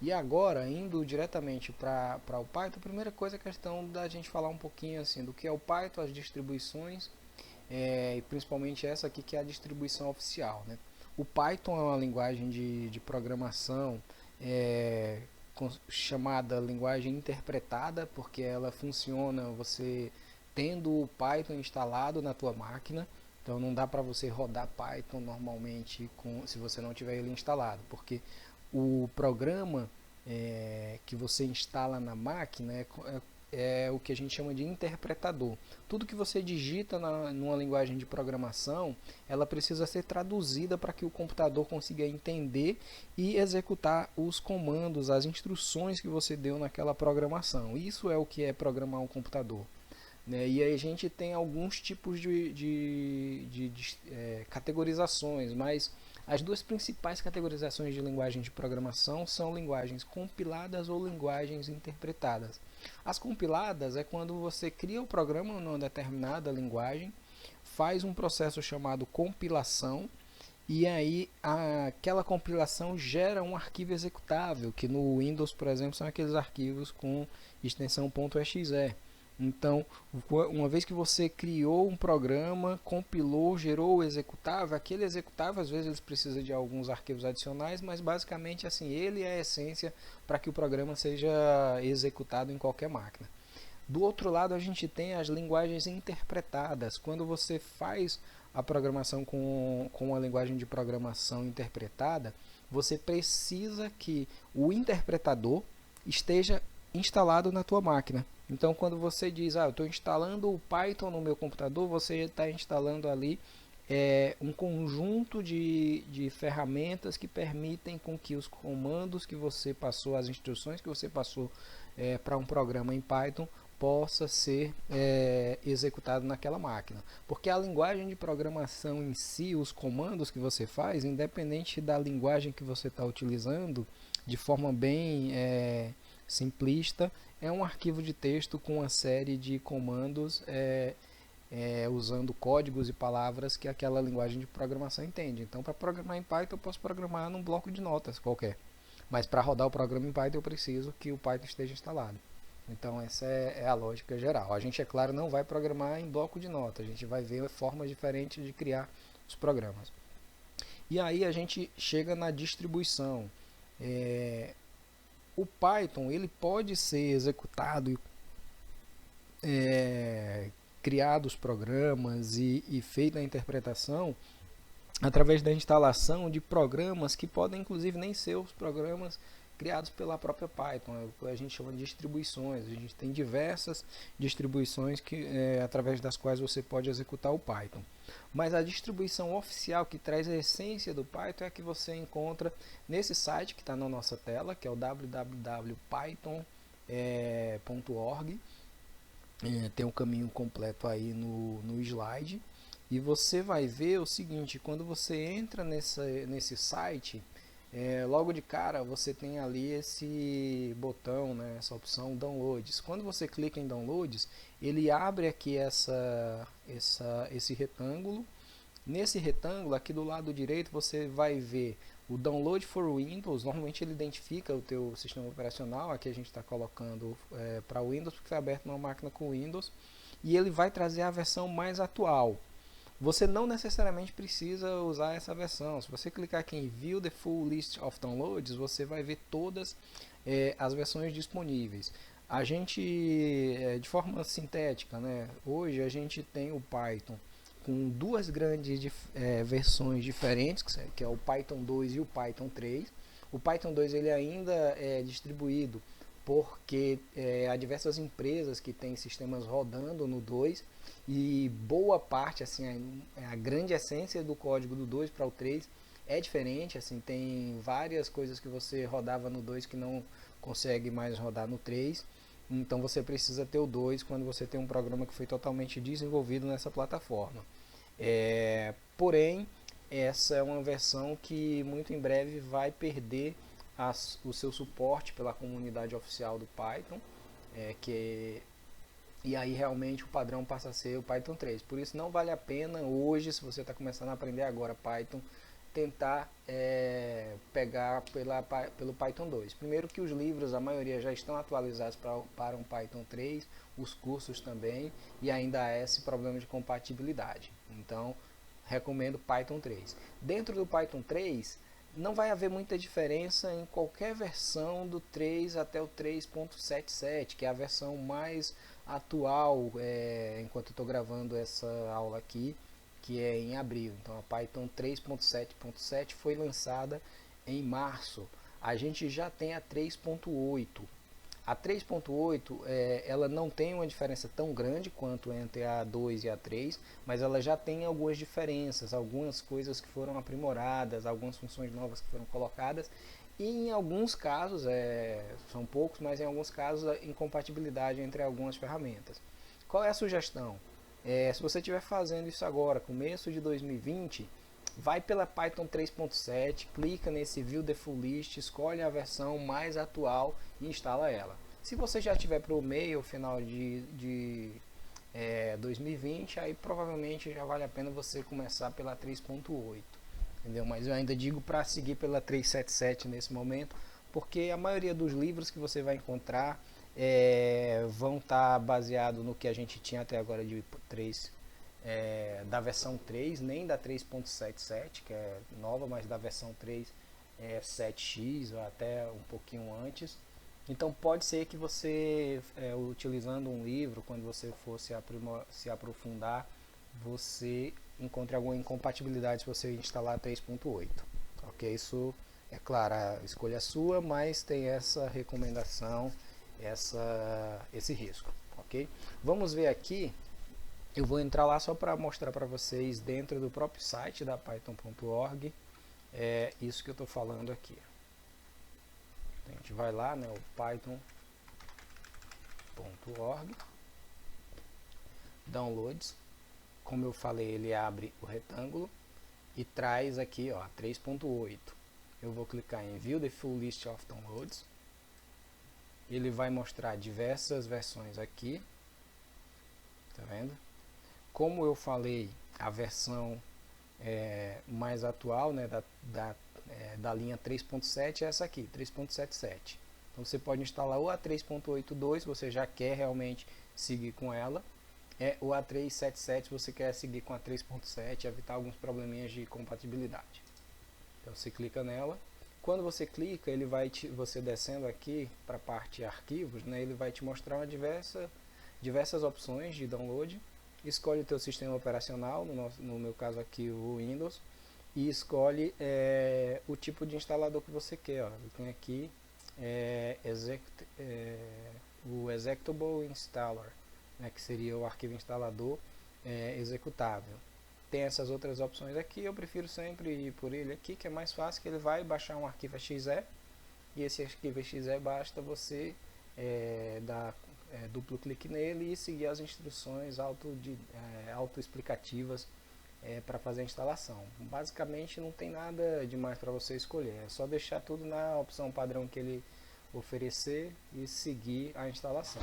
E agora, indo diretamente para o Python, a primeira coisa é a questão da gente falar um pouquinho assim do que é o Python, as distribuições, e principalmente essa aqui que é a distribuição oficial, né? O Python é uma linguagem de programação é, chamada linguagem interpretada, porque ela funciona você tendo o Python instalado na tua máquina. Então não dá para você rodar Python normalmente se você não tiver ele instalado, porque o programa que você instala na máquina é o que a gente chama de interpretador. Tudo que você digita numa linguagem de programação, ela precisa ser traduzida para que o computador consiga entender e executar os comandos, as instruções que você deu naquela programação. Isso é o que é programar um computador. Né? E aí a gente tem alguns tipos de categorizações, mas as duas principais categorizações de linguagem de programação são linguagens compiladas ou linguagens interpretadas. As compiladas é quando você cria o programa numa determinada linguagem, faz um processo chamado compilação, e aí aquela compilação gera um arquivo executável, que no Windows, por exemplo, são aqueles arquivos com extensão .exe. Então, uma vez que você criou um programa, compilou, gerou o executável, aquele executável às vezes ele precisa de alguns arquivos adicionais, mas basicamente assim, ele é a essência para que o programa seja executado em qualquer máquina. Do outro lado, a gente tem as linguagens interpretadas. Quando você faz a programação com a linguagem de programação interpretada, você precisa que o interpretador esteja instalado na tua máquina. Então, quando você diz, eu estou instalando o Python no meu computador, você está instalando ali um conjunto de ferramentas que permitem com que os comandos que você passou, as instruções que você passou para um programa em Python, possa ser executado naquela máquina. Porque a linguagem de programação em si, os comandos que você faz, independente da linguagem que você está utilizando, de forma bem simplista, é um arquivo de texto com uma série de comandos usando códigos e palavras que aquela linguagem de programação entende. Então, para programar em Python, eu posso programar num bloco de notas qualquer. Mas para rodar o programa em Python, eu preciso que o Python esteja instalado. Então, essa é a lógica geral. A gente, é claro, não vai programar em bloco de notas. A gente vai ver formas diferentes de criar os programas. E aí a gente chega na distribuição. O Python ele pode ser executado, criados programas e feita a interpretação através da instalação de programas que podem inclusive nem ser os programas criados pela própria Python, é o que a gente chama de distribuições. A gente tem diversas distribuições através das quais você pode executar o Python. Mas a distribuição oficial que traz a essência do Python é a que você encontra nesse site que está na nossa tela, que é o www.python.org. Tem um caminho completo aí no slide. E você vai ver o seguinte, quando você entra nesse site, logo de cara você tem ali esse botão, né, essa opção Downloads. Quando você clica em Downloads, ele abre aqui esse retângulo. Nesse retângulo, aqui do lado direito, você vai ver o Download for Windows. Normalmente ele identifica o teu sistema operacional. Aqui a gente está colocando para Windows, porque foi aberto numa máquina com Windows. E ele vai trazer a versão mais atual. Você não necessariamente precisa usar essa versão. Se você clicar aqui em View the Full List of Downloads, você vai ver todas as versões disponíveis. A gente, de forma sintética, né, hoje a gente tem o Python com duas grandes versões diferentes, que é o Python 2 e o Python 3. O Python 2 ele ainda é distribuído porque há diversas empresas que têm sistemas rodando no 2 e boa parte, assim, a grande essência do código do 2 para o 3 é diferente, assim, tem várias coisas que você rodava no 2 que não consegue mais rodar no 3. Então você precisa ter o 2 quando você tem um programa que foi totalmente desenvolvido nessa plataforma. Porém, essa é uma versão que muito em breve vai perder o seu suporte pela comunidade oficial do Python, e aí realmente o padrão passa a ser o Python 3. Por isso não vale a pena hoje, se você está começando a aprender agora Python, tentar pegar pelo Python 2. Primeiro que os livros, a maioria já estão atualizados para um Python 3, os cursos também, e ainda há esse problema de compatibilidade. Então, recomendo Python 3. Dentro do Python 3, não vai haver muita diferença em qualquer versão do 3 até o 3.77, que é a versão mais atual, enquanto eu estou gravando essa aula aqui, que é em abril. Então a Python 3.7.7 foi lançada em março. A gente já tem a 3.8. A 3.8 ela não tem uma diferença tão grande quanto entre a 2 e a 3, mas ela já tem algumas diferenças, algumas coisas que foram aprimoradas, algumas funções novas que foram colocadas, e em alguns casos, são poucos, mas em alguns casos a incompatibilidade entre algumas ferramentas. Qual é a sugestão? Se você estiver fazendo isso agora, começo de 2020, vai pela Python 3.7, clica nesse View the Full List, escolhe a versão mais atual e instala ela. Se você já tiver para o meio, final de 2020, aí provavelmente já vale a pena você começar pela 3.8. Entendeu? Mas eu ainda digo para seguir pela 377 nesse momento, porque a maioria dos livros que você vai encontrar vão estar baseados no que a gente tinha até agora de 3, da versão 3, nem da 3.77, que é nova, mas da versão 3 7x ou até um pouquinho antes. Então pode ser que você, utilizando um livro, quando você for se aprofundar, você encontre alguma incompatibilidade se você instalar 3.8. Ok? Isso é claro, a escolha é sua, mas tem essa recomendação, esse risco. Ok? Vamos ver aqui. Eu vou entrar lá só para mostrar para vocês dentro do próprio site da Python.org isso que eu estou falando aqui. A gente vai lá, né, o Python.org, downloads. Como eu falei, ele abre o retângulo e traz aqui, ó, 3.8. Eu vou clicar em View the Full List of Downloads. Ele vai mostrar diversas versões aqui. Tá vendo? Como eu falei, a versão mais atual, né, da linha 3.7 é essa aqui, 3.77. Então você pode instalar ou a 3.82 se você já quer realmente seguir com ela, ou a 3.77 se você quer seguir com a 3.7 e evitar alguns probleminhas de compatibilidade. Então você clica nela. Quando você clica, ele vai você descendo aqui para a parte arquivos, né, ele vai te mostrar diversas opções de download. Escolhe o teu sistema operacional, no meu caso aqui o Windows, e escolhe o tipo de instalador que você quer. Ó. Tem aqui o Executable Installer, né, que seria o arquivo instalador executável. Tem essas outras opções aqui, eu prefiro sempre ir por ele aqui, que é mais fácil, que ele vai baixar um arquivo exe, e esse arquivo exe basta você dar duplo clique nele e seguir as instruções autoexplicativas para fazer a instalação. Basicamente não tem nada demais para você escolher, é só deixar tudo na opção padrão que ele oferecer e seguir a instalação.